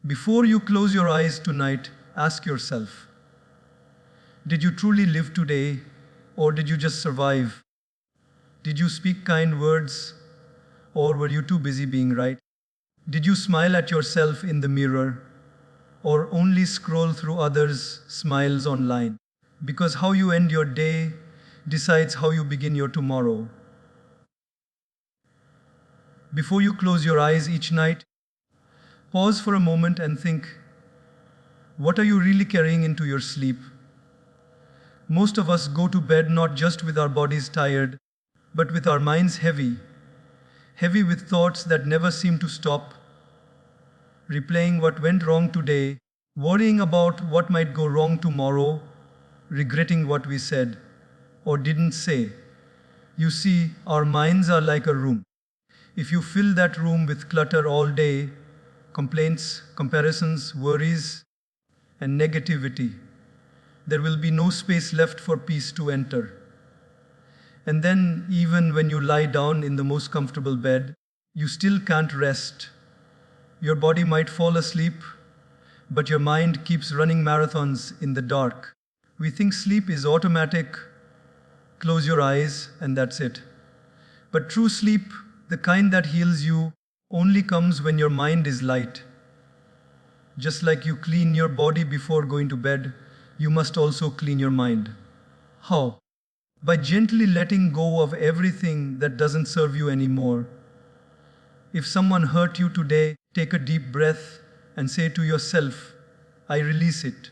Before you close your eyes tonight, ask yourself, did you truly live today, or did you just survive? Did you speak kind words, or were you too busy being right? Did you smile at yourself in the mirror, or only scroll through others' smiles online? Because how you end your day decides how you begin your tomorrow. Before you close your eyes each night, pause for a moment and think, what are you really carrying into your sleep? Most of us go to bed not just with our bodies tired, but with our minds heavy, heavy with thoughts that never seem to stop, replaying what went wrong today, worrying about what might go wrong tomorrow, regretting what we said or didn't say. You see, our minds are like a room. If you fill that room with clutter all day, complaints, comparisons, worries, and negativity, there will be no space left for peace to enter. And then, even when you lie down in the most comfortable bed, you still can't rest. Your body might fall asleep, but your mind keeps running marathons in the dark. We think sleep is automatic. Close your eyes and that's it. But true sleep, the kind that heals you, only comes when your mind is light. Just like you clean your body before going to bed, you must also clean your mind. How? By gently letting go of everything that doesn't serve you anymore. If someone hurt you today, take a deep breath and say to yourself, I release it.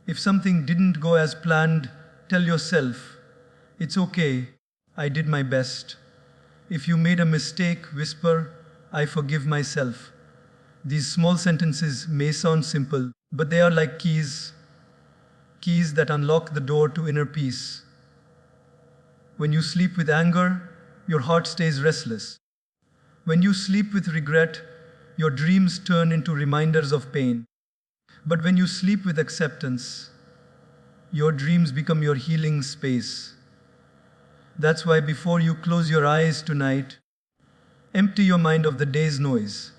If something didn't go as planned, tell yourself, it's okay, I did my best. If you made a mistake, whisper, I forgive myself. These small sentences may sound simple, but they are like keys that unlock the door to inner peace. When you sleep with anger, your heart stays restless. When you sleep with regret, your dreams turn into reminders of pain. But when you sleep with acceptance, your dreams become your healing space. That's why before you close your eyes tonight, empty your mind of the day's noise.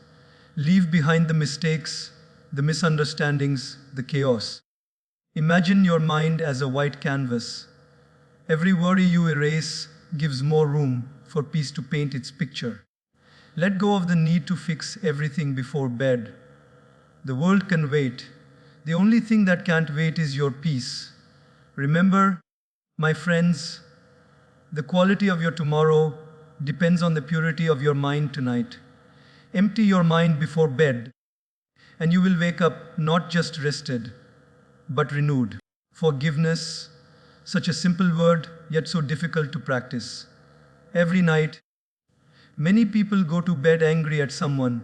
Leave behind the mistakes, the misunderstandings, the chaos. Imagine your mind as a white canvas. Every worry you erase gives more room for peace to paint its picture. Let go of the need to fix everything before bed. The world can wait. The only thing that can't wait is your peace. Remember, my friends, the quality of your tomorrow depends on the purity of your mind tonight. Empty your mind before bed, and you will wake up not just rested, but renewed. Forgiveness, such a simple word, yet so difficult to practice. Every night, many people go to bed angry at someone,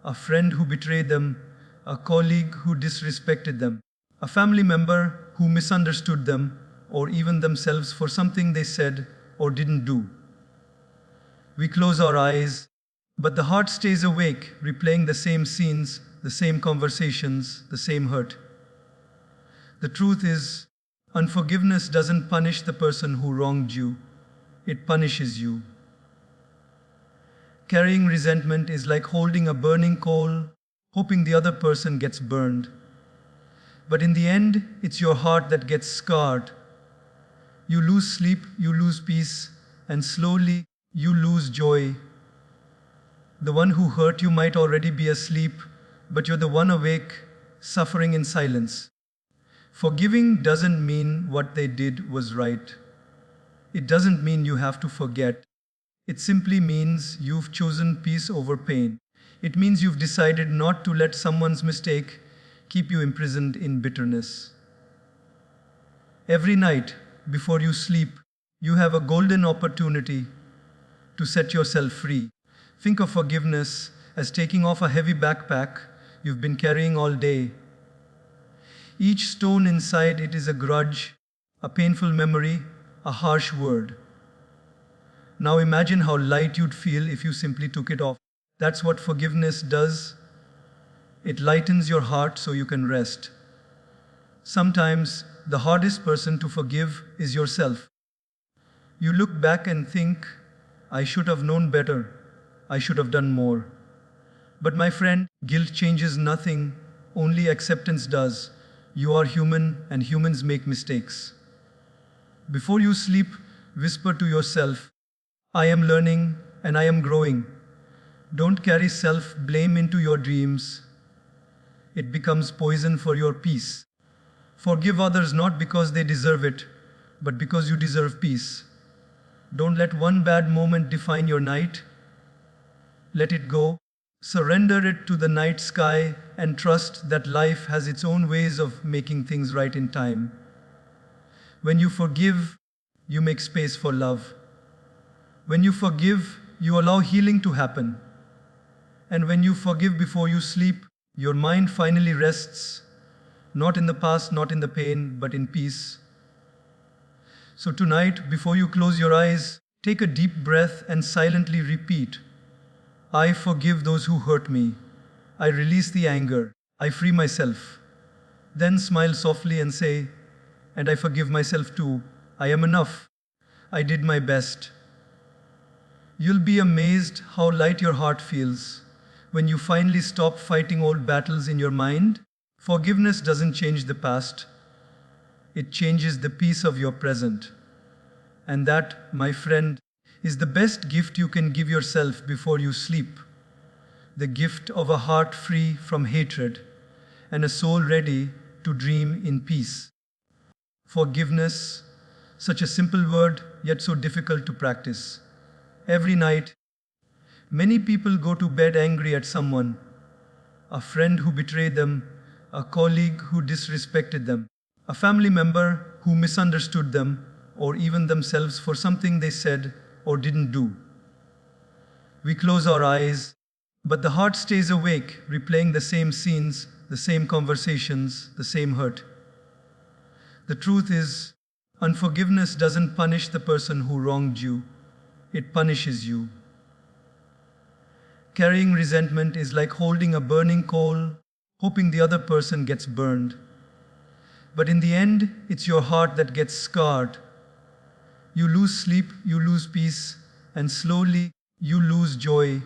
a friend who betrayed them, a colleague who disrespected them, a family member who misunderstood them, or even themselves for something they said or didn't do. We close our eyes, but the heart stays awake, replaying the same scenes, the same conversations, the same hurt. The truth is, unforgiveness doesn't punish the person who wronged you, it punishes you. Carrying resentment is like holding a burning coal, hoping the other person gets burned. But in the end, it's your heart that gets scarred. You lose sleep, you lose peace, and slowly you lose joy. The one who hurt you might already be asleep, but you're the one awake, suffering in silence. Forgiving doesn't mean what they did was right. It doesn't mean you have to forget. It simply means you've chosen peace over pain. It means you've decided not to let someone's mistake keep you imprisoned in bitterness. Every night, before you sleep, you have a golden opportunity to set yourself free. Think of forgiveness as taking off a heavy backpack you've been carrying all day. Each stone inside it is a grudge, a painful memory, a harsh word. Now imagine how light you'd feel if you simply took it off. That's what forgiveness does. It lightens your heart so you can rest. Sometimes the hardest person to forgive is yourself. You look back and think, I should have known better. I should have done more. But my friend, guilt changes nothing, only acceptance does. You are human and humans make mistakes. Before you sleep, whisper to yourself, I am learning and I am growing. Don't carry self blame into your dreams. It becomes poison for your peace. Forgive others not because they deserve it, but because you deserve peace. Don't let one bad moment define your night. Let it go. Surrender it to the night sky and trust that life has its own ways of making things right in time. When you forgive, you make space for love. When you forgive, you allow healing to happen. And when you forgive before you sleep, your mind finally rests, not in the past, not in the pain, but in peace. So tonight, before you close your eyes, take a deep breath and silently repeat, I forgive those who hurt me. I release the anger. I free myself. Then smile softly and say, and I forgive myself too. I am enough. I did my best. You'll be amazed how light your heart feels when you finally stop fighting old battles in your mind. Forgiveness doesn't change the past. It changes the peace of your present. And that, my friend, is the best gift you can give yourself before you sleep. The gift of a heart free from hatred and a soul ready to dream in peace. Forgiveness, such a simple word, yet so difficult to practice. Every night, many people go to bed angry at someone, a friend who betrayed them, a colleague who disrespected them, a family member who misunderstood them, or even themselves for something they said or didn't do. We close our eyes, but the heart stays awake, replaying the same scenes, the same conversations, the same hurt. The truth is, unforgiveness doesn't punish the person who wronged you, it punishes you. Carrying resentment is like holding a burning coal, hoping the other person gets burned. But in the end, it's your heart that gets scarred. You lose sleep, you lose peace, and slowly you lose joy.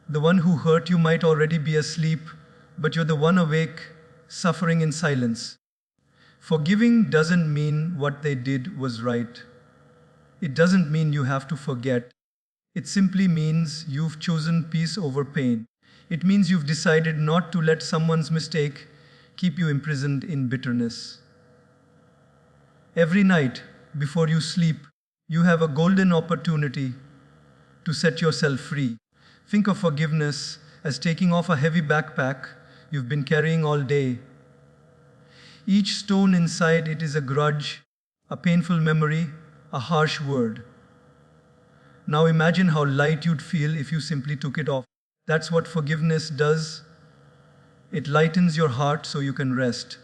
The one who hurt you might already be asleep, but you're the one awake, suffering in silence. Forgiving doesn't mean what they did was right. It doesn't mean you have to forget. It simply means you've chosen peace over pain. It means you've decided not to let someone's mistake keep you imprisoned in bitterness. Every night, before you sleep, you have a golden opportunity to set yourself free. Think of forgiveness as taking off a heavy backpack you've been carrying all day. Each stone inside it is a grudge, a painful memory, a harsh word. Now imagine how light you'd feel if you simply took it off. That's what forgiveness does. It lightens your heart so you can rest.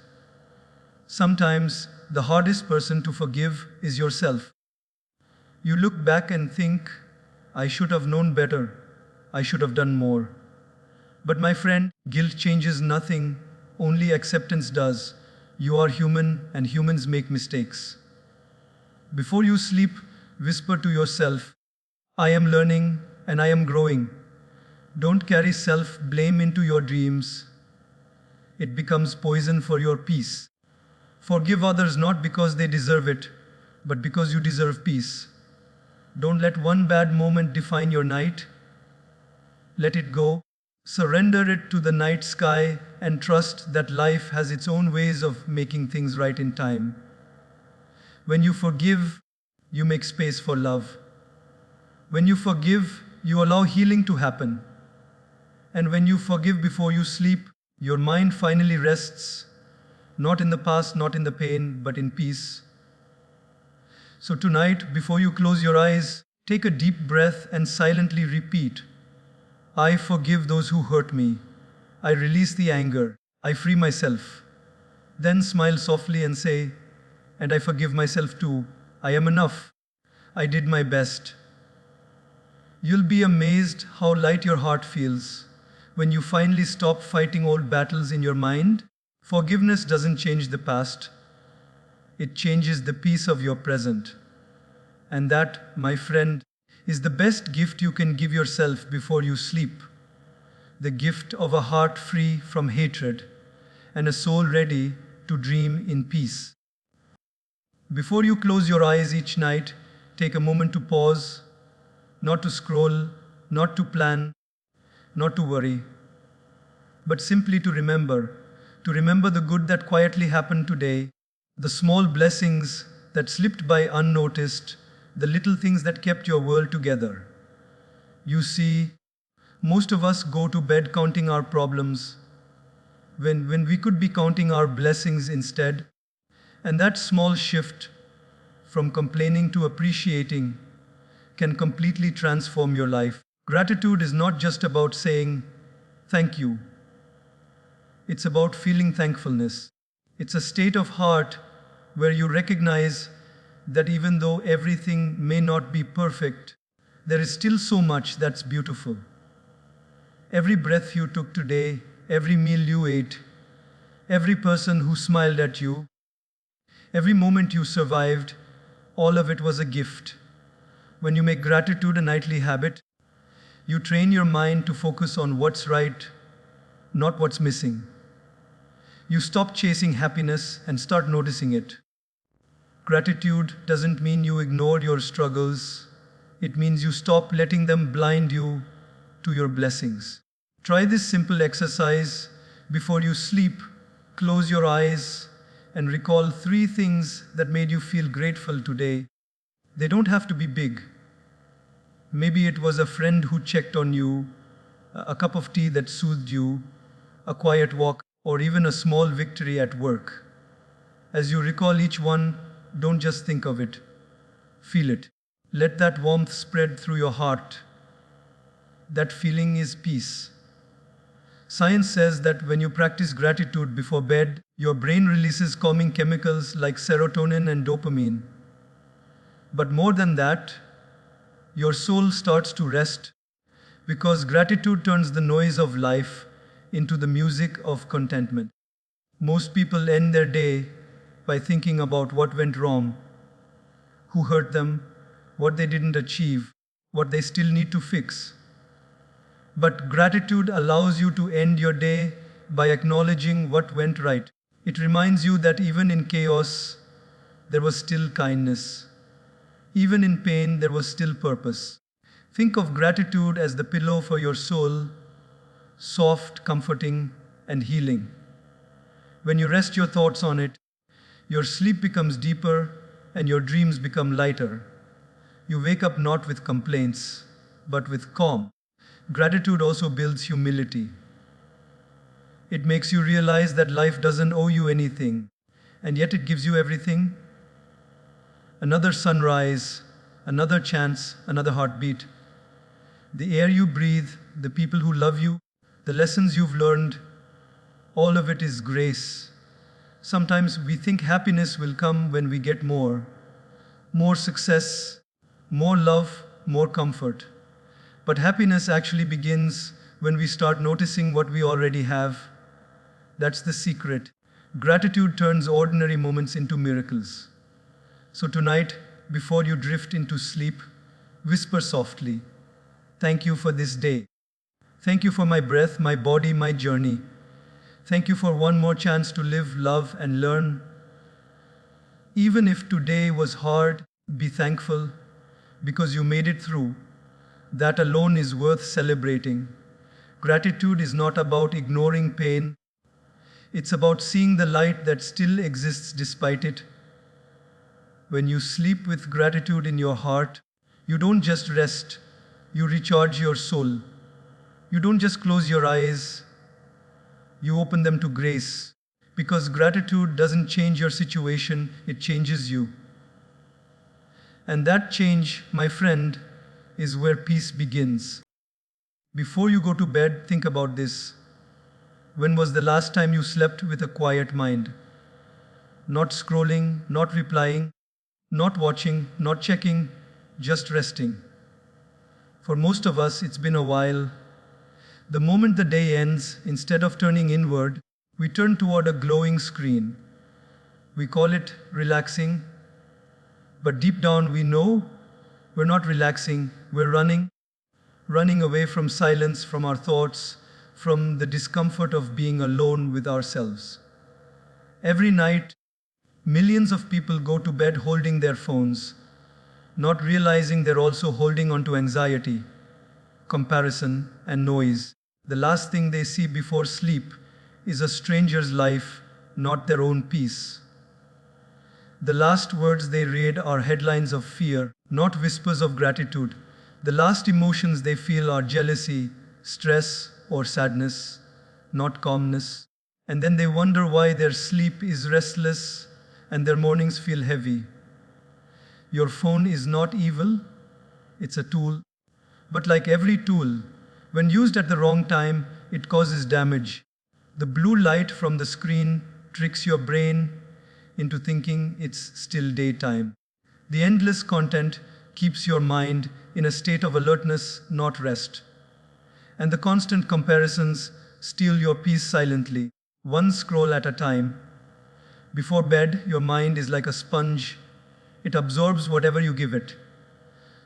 Sometimes the hardest person to forgive is yourself. You look back and think, I should have known better. I should have done more. But my friend, guilt changes nothing, only acceptance does. You are human and humans make mistakes. Before you sleep, whisper to yourself, I am learning and I am growing. Don't carry self-blame into your dreams. It becomes poison for your peace. Forgive others not because they deserve it, but because you deserve peace. Don't let one bad moment define your night. Let it go. Surrender it to the night sky and trust that life has its own ways of making things right in time. When you forgive, you make space for love. When you forgive, you allow healing to happen. And when you forgive before you sleep, your mind finally rests, not in the past, not in the pain, but in peace. So tonight, before you close your eyes, take a deep breath and silently repeat, I forgive those who hurt me. I release the anger. I free myself. Then smile softly and say, and I forgive myself too. I am enough. I did my best. You'll be amazed how light your heart feels when you finally stop fighting old battles in your mind. Forgiveness doesn't change the past. It changes the peace of your present. And that, my friend, is the best gift you can give yourself before you sleep. the gift of a heart free from hatred and a soul ready to dream in peace. Before you close your eyes each night, take a moment to pause, not to scroll, not to plan, not to worry, but simply to remember the good that quietly happened today, the small blessings that slipped by unnoticed, the little things that kept your world together. You see, most of us go to bed counting our problems when we could be counting our blessings instead. And that small shift from complaining to appreciating can completely transform your life. Gratitude is not just about saying thank you, it's about feeling thankfulness. It's a state of heart where you recognize that even though everything may not be perfect, there is still so much that's beautiful. Every breath you took today, every meal you ate, every person who smiled at you, every moment you survived, all of it was a gift. When you make gratitude a nightly habit, you train your mind to focus on what's right, not what's missing. You stop chasing happiness and start noticing it. Gratitude doesn't mean you ignore your struggles. It means you stop letting them blind you to your blessings. Try this simple exercise before you sleep. Close your eyes and recall 3 things that made you feel grateful today. They don't have to be big. Maybe it was a friend who checked on you, a cup of tea that soothed you, a quiet walk, or even a small victory at work. As you recall each one, don't just think of it. Feel it. Let that warmth spread through your heart. That feeling is peace. Science says that when you practice gratitude before bed, your brain releases calming chemicals like serotonin and dopamine. But more than that, your soul starts to rest because gratitude turns the noise of life into the music of contentment. Most people end their day by thinking about what went wrong, who hurt them, what they didn't achieve, what they still need to fix. But gratitude allows you to end your day by acknowledging what went right. It reminds you that even in chaos, there was still kindness. Even in pain, there was still purpose. Think of gratitude as the pillow for your soul, soft, comforting, and healing. When you rest your thoughts on it, your sleep becomes deeper and your dreams become lighter. You wake up not with complaints, but with calm. Gratitude also builds humility. It makes you realize that life doesn't owe you anything, and yet it gives you everything. Another sunrise, another chance, another heartbeat. The air you breathe, the people who love you, the lessons you've learned, all of it is grace. Sometimes we think happiness will come when we get more success, more love, more comfort. But happiness actually begins when we start noticing what we already have. That's the secret. Gratitude turns ordinary moments into miracles. So tonight, before you drift into sleep, whisper softly, "Thank you for this day. Thank you for my breath, my body, my journey. Thank you for one more chance to live, love, and learn. Even if today was hard, be thankful because you made it through. That alone is worth celebrating." Gratitude is not about ignoring pain. It's about seeing the light that still exists despite it. When you sleep with gratitude in your heart, you don't just rest, you recharge your soul. You don't just close your eyes, you open them to grace. Because gratitude doesn't change your situation, it changes you. And that change, my friend, is where peace begins. Before you go to bed, think about this. When was the last time you slept with a quiet mind? Not scrolling, not replying, not watching, not checking, just resting. For most of us, it's been a while. The moment the day ends, instead of turning inward, we turn toward a glowing screen. We call it relaxing, but deep down we know we're not relaxing, we're running away from silence, from our thoughts, from the discomfort of being alone with ourselves. Every night, millions of people go to bed holding their phones, not realizing they're also holding on to anxiety, comparison, and noise. The last thing they see before sleep is a stranger's life, not their own peace. The last words they read are headlines of fear, not whispers of gratitude. The last emotions they feel are jealousy, stress, or sadness, not calmness. And then they wonder why their sleep is restless and their mornings feel heavy. Your phone is not evil, it's a tool. But like every tool, when used at the wrong time, it causes damage. The blue light from the screen tricks your brain into thinking it's still daytime. The endless content keeps your mind in a state of alertness, not rest. And the constant comparisons steal your peace silently, one scroll at a time. Before bed, your mind is like a sponge. It absorbs whatever you give it.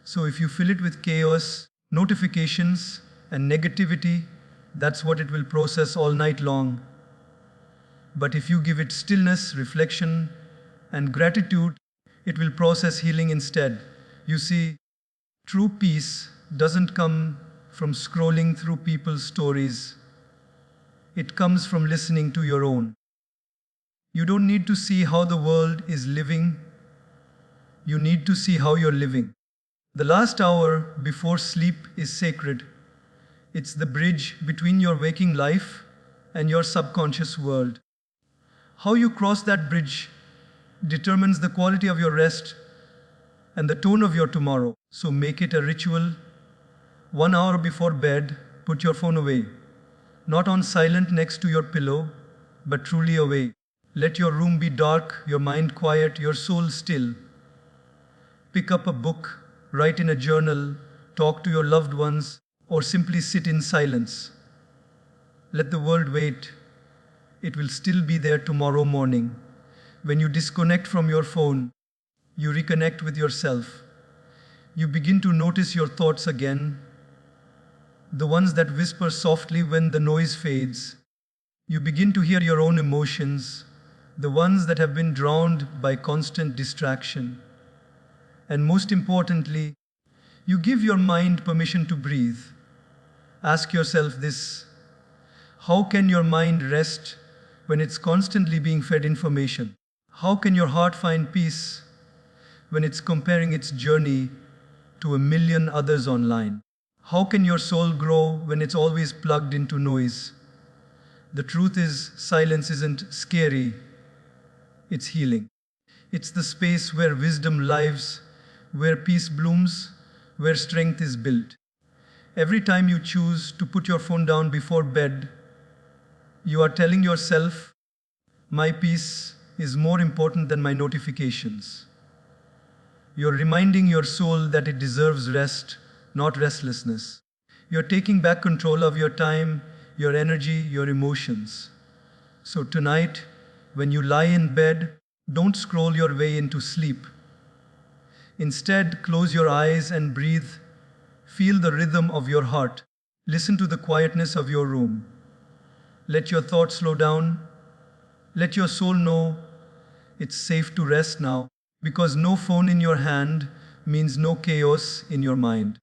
So if you fill it with chaos, notifications, and negativity, that's what it will process all night long. But if you give it stillness, reflection, and gratitude, it will process healing instead. You see, true peace doesn't come from scrolling through people's stories. It comes from listening to your own. You don't need to see how the world is living. You need to see how you're living. The last hour before sleep is sacred. It's the bridge between your waking life and your subconscious world. How you cross that bridge determines the quality of your rest and the tone of your tomorrow. So make it a ritual. 1 hour before bed, put your phone away. Not on silent next to your pillow, but truly away. Let your room be dark, your mind quiet, your soul still. Pick up a book, write in a journal, talk to your loved ones, or simply sit in silence. Let the world wait. It will still be there tomorrow morning. When you disconnect from your phone, you reconnect with yourself. You begin to notice your thoughts again, the ones that whisper softly when the noise fades. You begin to hear your own emotions, the ones that have been drowned by constant distraction. And most importantly, you give your mind permission to breathe. Ask yourself this: how can your mind rest when it's constantly being fed information? How can your heart find peace when it's comparing its journey to a million others online? How can your soul grow when it's always plugged into noise? The truth is, silence isn't scary, it's healing. It's the space where wisdom lives, where peace blooms, where strength is built. Every time you choose to put your phone down before bed, you are telling yourself, my peace is more important than my notifications. You're reminding your soul that it deserves rest, not restlessness. You're taking back control of your time, your energy, your emotions. So tonight, when you lie in bed, don't scroll your way into sleep. Instead, close your eyes and breathe. Feel the rhythm of your heart. Listen to the quietness of your room. Let your thoughts slow down. Let your soul know it's safe to rest now, because no phone in your hand means no chaos in your mind.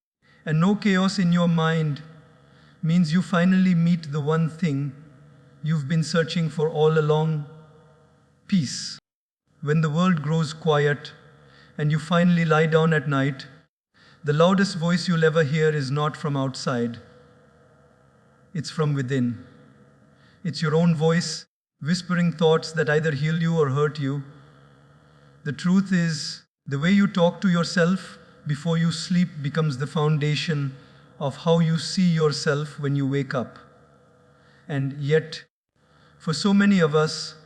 And no chaos in your mind means you finally meet the one thing you've been searching for all along: peace. When the world grows quiet and you finally lie down at night, the loudest voice you'll ever hear is not from outside. It's from within. It's your own voice, whispering thoughts that either heal you or hurt you. The truth is, the way you talk to yourself before you sleep becomes the foundation of how you see yourself when you wake up. And yet, for so many of us,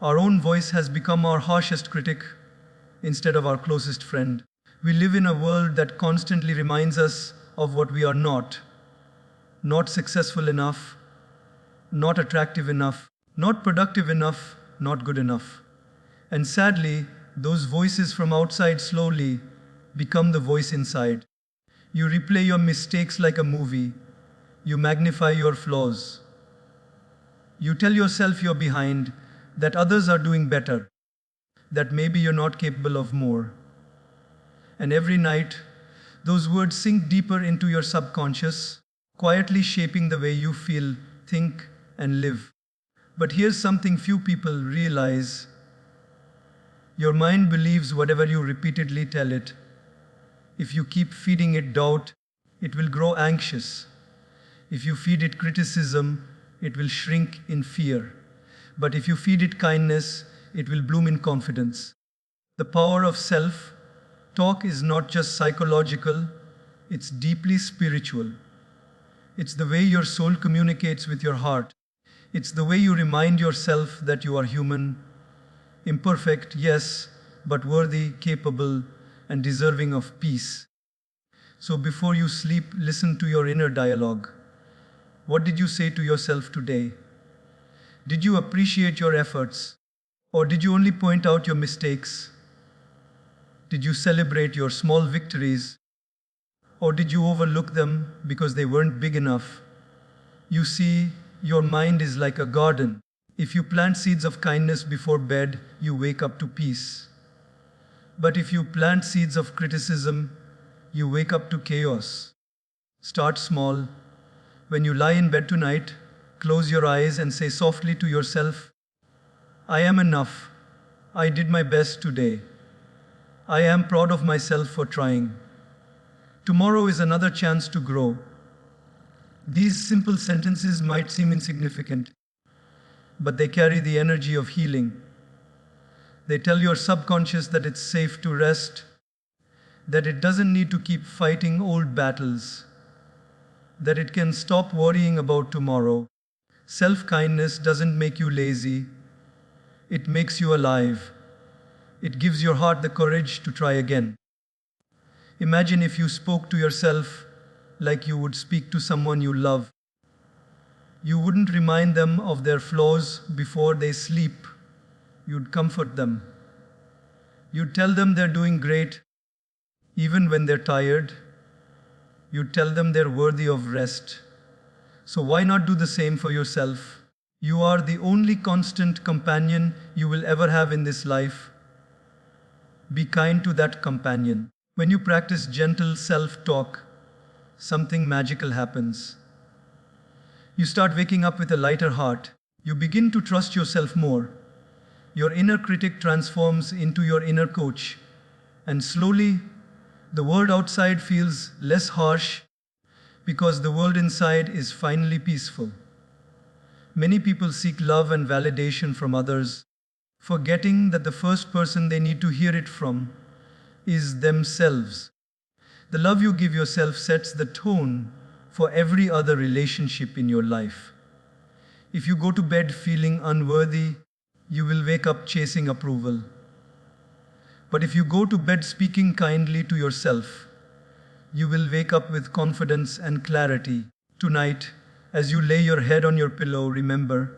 our own voice has become our harshest critic instead of our closest friend. We live in a world that constantly reminds us of what we are not. Not successful enough, not attractive enough, not productive enough, not good enough. And sadly, those voices from outside slowly become the voice inside. You replay your mistakes like a movie. You magnify your flaws. You tell yourself you're behind, that others are doing better, that maybe you're not capable of more. And every night, those words sink deeper into your subconscious, quietly shaping the way you feel, think, and live. But here's something few people realize: your mind believes whatever you repeatedly tell it. If you keep feeding it doubt, it will grow anxious. If you feed it criticism, it will shrink in fear. But if you feed it kindness, it will bloom in confidence. The power of self talk is not just psychological, it's deeply spiritual. It's the way your soul communicates with your heart. It's the way you remind yourself that you are human, imperfect, yes, but worthy, capable, and deserving of peace. So before you sleep, listen to your inner dialogue. What did you say to yourself today? Did you appreciate your efforts? Or did you only point out your mistakes? Did you celebrate your small victories? Or did you overlook them because they weren't big enough? You see, your mind is like a garden. If you plant seeds of kindness before bed, you wake up to peace. But if you plant seeds of criticism, you wake up to chaos. Start small. When you lie in bed tonight, close your eyes and say softly to yourself, I am enough. I did my best today. I am proud of myself for trying. Tomorrow is another chance to grow. These simple sentences might seem insignificant, but they carry the energy of healing. They tell your subconscious that it's safe to rest, that it doesn't need to keep fighting old battles, that it can stop worrying about tomorrow. Self-kindness doesn't make you lazy, it makes you alive. It gives your heart the courage to try again. Imagine if you spoke to yourself like you would speak to someone you love. You wouldn't remind them of their flaws before they sleep. You'd comfort them. You'd tell them they're doing great, even when they're tired. You'd tell them they're worthy of rest. So why not do the same for yourself? You are the only constant companion you will ever have in this life. Be kind to that companion. When you practice gentle self-talk, something magical happens. You start waking up with a lighter heart. You begin to trust yourself more. Your inner critic transforms into your inner coach. And slowly, the world outside feels less harsh because the world inside is finally peaceful. Many people seek love and validation from others, forgetting that the first person they need to hear it from is themselves. The love you give yourself sets the tone for every other relationship in your life. If you go to bed feeling unworthy, you will wake up chasing approval. But if you go to bed speaking kindly to yourself, you will wake up with confidence and clarity. Tonight, as you lay your head on your pillow, remember,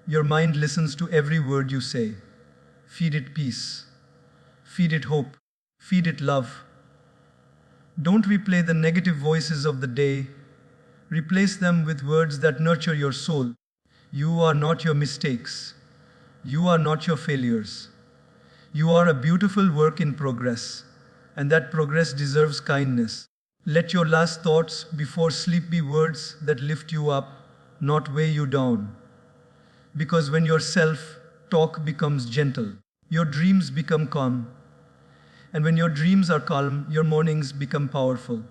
your mind listens to every word you say. Feed it peace. Feed it hope. Feed it love. Don't replay the negative voices of the day. Replace them with words that nurture your soul. You are not your mistakes. You are not your failures. You are a beautiful work in progress, and that progress deserves kindness. Let your last thoughts before sleep be words that lift you up, not weigh you down. Because when your self-talk becomes gentle, your dreams become calm. And when your dreams are calm, your mornings become powerful.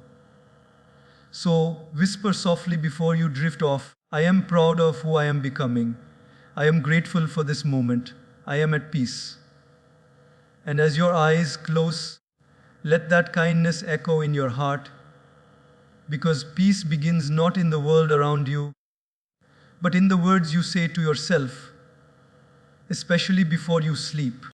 So whisper softly before you drift off, I am proud of who I am becoming. I am grateful for this moment. I am at peace. And as your eyes close, let that kindness echo in your heart, because peace begins not in the world around you, but in the words you say to yourself, especially before you sleep.